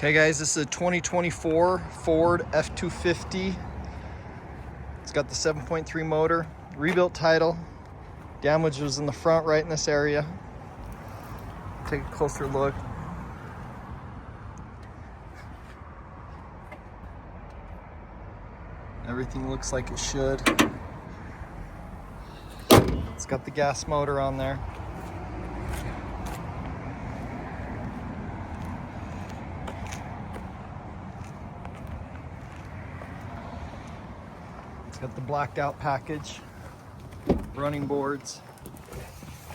Okay guys, this is a 2024 Ford F-250. It's got the 7.3 motor, rebuilt title. Damage was in the front right in this area. Take a closer look. Everything looks like it should. It's got the gas motor on there. It's got the blacked out package, running boards,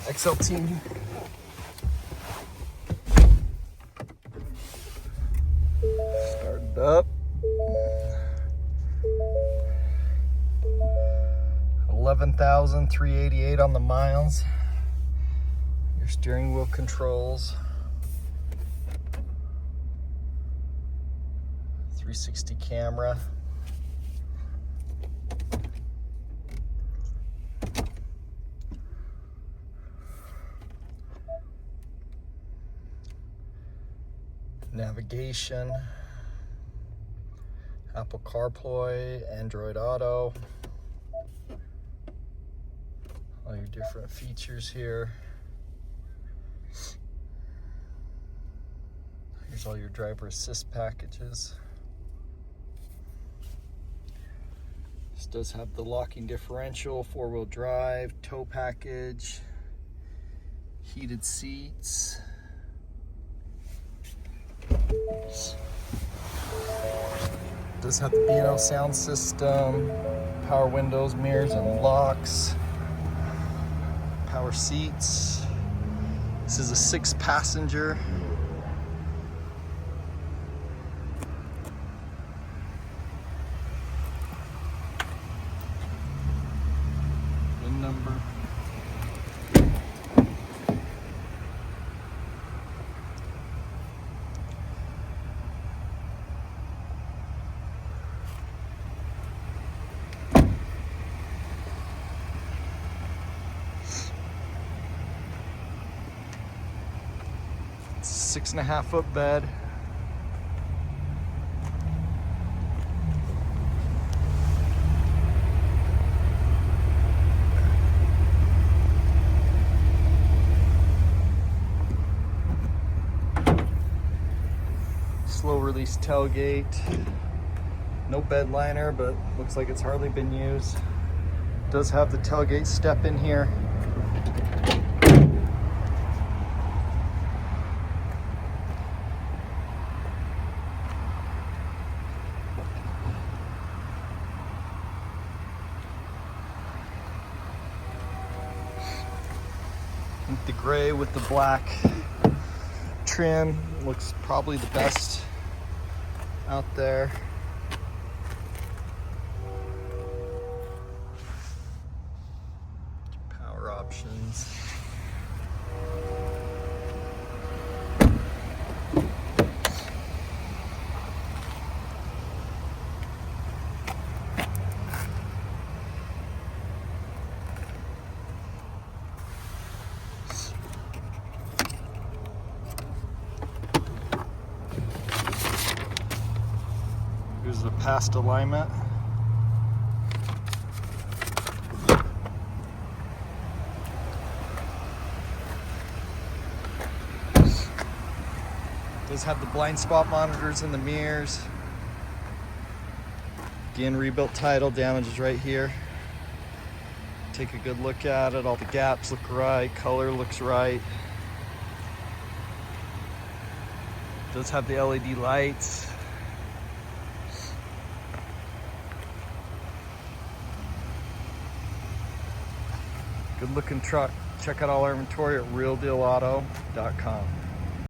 XLT. Started up. 11,388 on the miles. Your steering wheel controls. 360 camera. Navigation, Apple CarPlay, Android Auto, all your different features here. Here's all your driver assist packages. This does have the locking differential, 4-wheel drive, tow package, heated seats. Does have the B&O sound system, power windows, mirrors, and locks, power seats. This is a 6-passenger. VIN number. It's a 6.5-foot bed. Slow release tailgate. No bed liner, but looks like it's hardly been used. Does have the tailgate step in here. I think the gray with the black trim looks probably the best out there. Power options. Here's the past alignment. Does have the blind spot monitors in the mirrors. Again, rebuilt title, damage is right here. Take a good look at it. All the gaps look right, color looks right. Does have the LED lights. Good looking truck. Check out all our inventory at realdealauto.com.